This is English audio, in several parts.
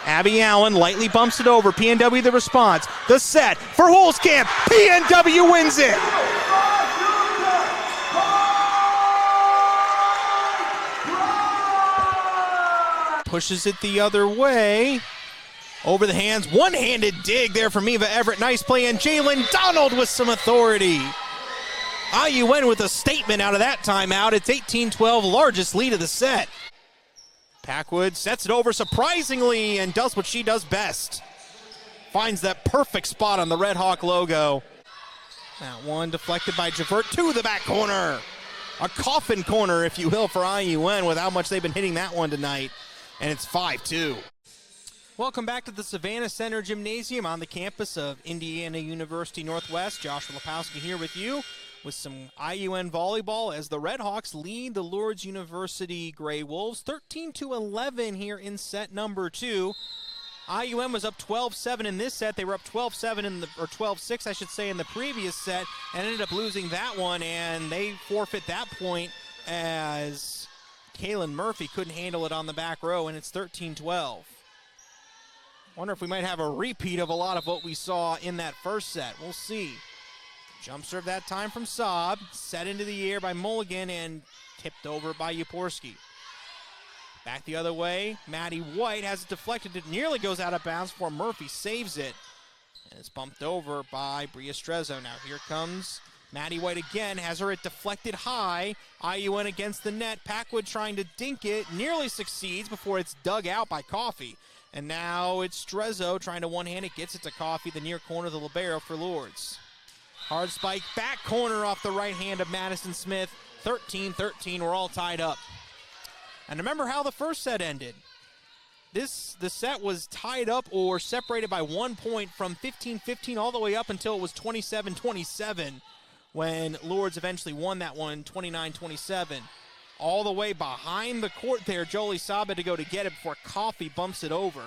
Abby Allen lightly bumps it over. PNW the response. The set for Holzkamp. PNW wins it. Pushes it the other way. Over the hands. One-handed dig there from Eva Everett. Nice play. And Jalen Donald with some authority. IUN with a statement out of that timeout. It's 18-12, largest lead of the set. Packwood sets it over surprisingly and does what she does best. Finds that perfect spot on the Red Hawk logo. That one deflected by Javert to the back corner. A coffin corner, if you will, for IUN with how much they've been hitting that one tonight. And it's 5-2. Welcome back to the Savannah Center Gymnasium on the campus of Indiana University Northwest. Joshua Lipowski here with you with some IUN volleyball as the Red Hawks lead the Lourdes University Gray Wolves 13-11 here in set number 2. IUN was up 12-7 in this set. They were up 12-7 or 12-6, I should say, in the previous set, and ended up losing that one, and they forfeit that point as Kaylin Murphy couldn't handle it on the back row, and it's 13-12. Wonder if we might have a repeat of a lot of what we saw in that first set. We'll see. Jump serve that time from Saab. Set into the air by Mulligan and tipped over by Uporski. Back the other way. Maddie White has it deflected. It nearly goes out of bounds before Murphy saves it. And it's bumped over by Bria Strezzo. Now here comes Maddie White again. Has her it deflected high. IUN against the net. Packwood trying to dink it. Nearly succeeds before it's dug out by Coffey. And now it's Strezzo trying to one-hand it. Gets it to Coffey, the near corner of the libero for Lourdes. Hard spike, back corner off the right hand of Madison Smith. 13-13, we're all tied up. And remember how the first set ended. The set was tied up or separated by 1 point from 15-15 all the way up until it was 27-27 when Lourdes eventually won that one, 29-27. All the way behind the court there, Jolie Saab had to go to get it before Coffey bumps it over.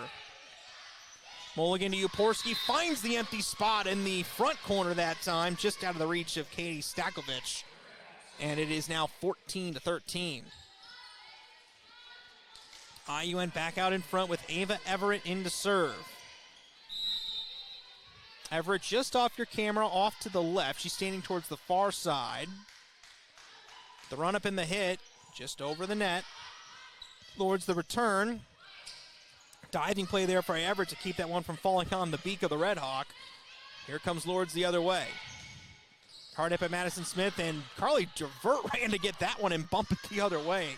Mulligan to Uporski, finds the empty spot in the front corner that time, just out of the reach of Katie Stakovich. And it is now 14-13. IUN back out in front with Ava Everett in to serve. Everett just off your camera, off to the left. She's standing towards the far side. The run up in the hit, just over the net. Lourdes the return. Diving play there for Everett to keep that one from falling on the beak of the Red Hawk. Here comes Lourdes the other way. Hard hit by Madison Smith, and Carly Javert ran to get that one and bump it the other way.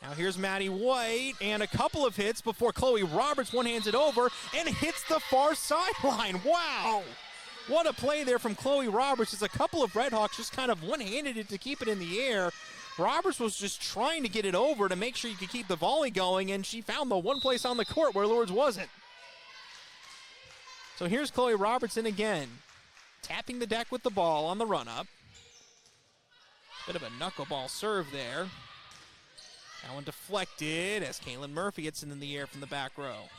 Now here's Maddie White, and a couple of hits before Chloe Roberts one-hands it over and hits the far sideline. Wow! What a play there from Chloe Roberts as a couple of Red Hawks just kind of one-handed it to keep it in the air. Roberts was just trying to get it over to make sure you could keep the volley going, and she found the one place on the court where Lourdes wasn't. So here's Chloe Robertson again, tapping the deck with the ball on the run-up. Bit of a knuckleball serve there. That one deflected as Kaylin Murphy hits it in the air from the back row.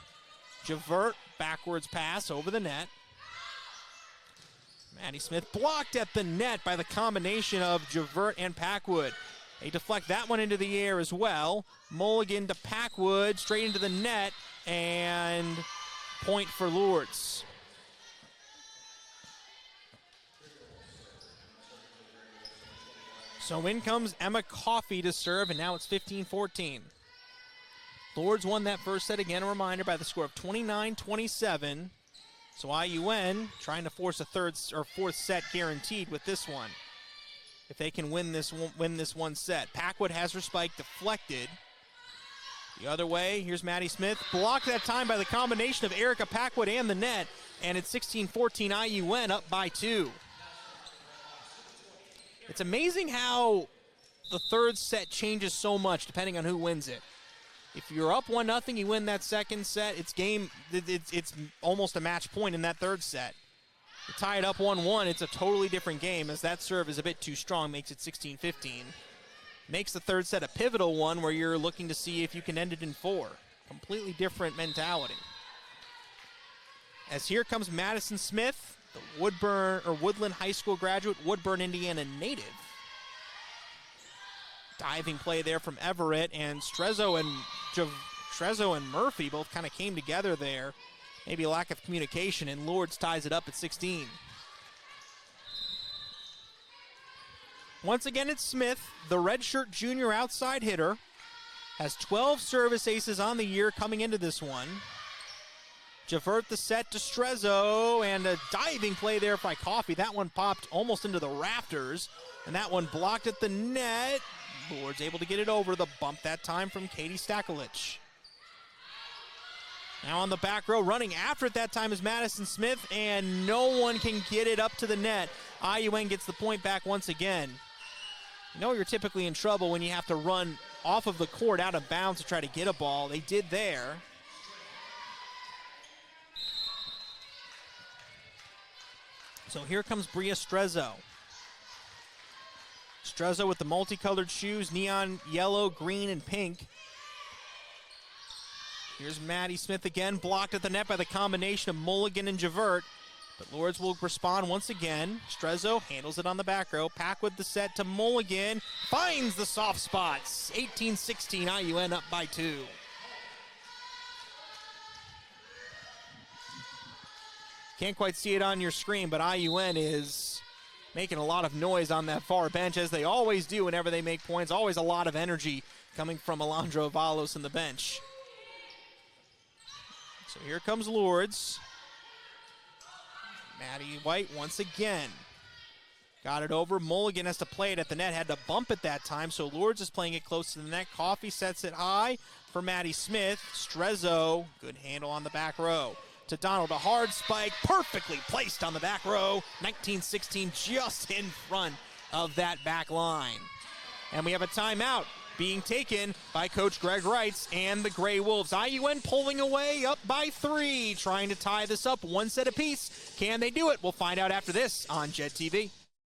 Javert, backwards pass over the net. Maddie Smith blocked at the net by the combination of Javert and Packwood. They deflect that one into the air as well. Mulligan to Packwood, straight into the net, and point for Lourdes. So in comes Emma Coffey to serve, and now it's 15-14. Lourdes won that first set, again a reminder, by the score of 29-27. So IUN trying to force a third or fourth set guaranteed with this one. If they can win this one set. Packwood has her spike deflected. The other way, here's Maddie Smith. Blocked that time by the combination of Erica Packwood and the net. And it's 16-14, IUN up by 2. It's amazing how the third set changes so much depending on who wins it. If you're up 1-0, you win that second set, it's almost a match point in that third set. You tie it up 1-1, it's a totally different game as that serve is a bit too strong, makes it 16-15. Makes the third set a pivotal one where you're looking to see if you can end it in 4. Completely different mentality. As here comes Madison Smith, the Woodland High School graduate, Woodburn, Indiana native. Diving play there from Everett, and Strezzo and Trezzo and Murphy both kind of came together there. Maybe a lack of communication, and Lourdes ties it up at 16. Once again, it's Smith, the redshirt junior outside hitter. Has 12 service aces on the year coming into this one. Javert the set to Strezzo, and a diving play there by Coffey. That one popped almost into the rafters, and that one blocked at the net. Lourdes able to get it over the bump that time from Katie Stakulich. Now on the back row, running after it that time is Madison Smith, and no one can get it up to the net. IUN gets the point back once again. You know you're typically in trouble when you have to run off of the court out of bounds to try to get a ball. They did there. So here comes Bria Strezzo. Strezzo with the multicolored shoes, neon yellow, green, and pink. Here's Maddie Smith again, blocked at the net by the combination of Mulligan and Javert. But Lourdes will respond once again. Strezzo handles it on the back row. Pack with the set to Mulligan. Finds the soft spots. 18-16, IUN up by 2. Can't quite see it on your screen, but IUN is making a lot of noise on that far bench, as they always do whenever they make points. Always a lot of energy coming from Alondra Avalos in the bench. So here comes Lourdes. Maddie White once again. Got it over. Mulligan has to play it at the net. Had to bump it that time, so Lourdes is playing it close to the net. Coffey sets it high for Maddie Smith. Strezzo, good handle on the back row. To Donald, a hard spike, perfectly placed on the back row. 19-16, just in front of that back line. And we have a timeout being taken by Coach Greg Reitz and the Gray Wolves. IUN pulling away, up by 3, trying to tie this up one set apiece. Can they do it? We'll find out after this on JED TV.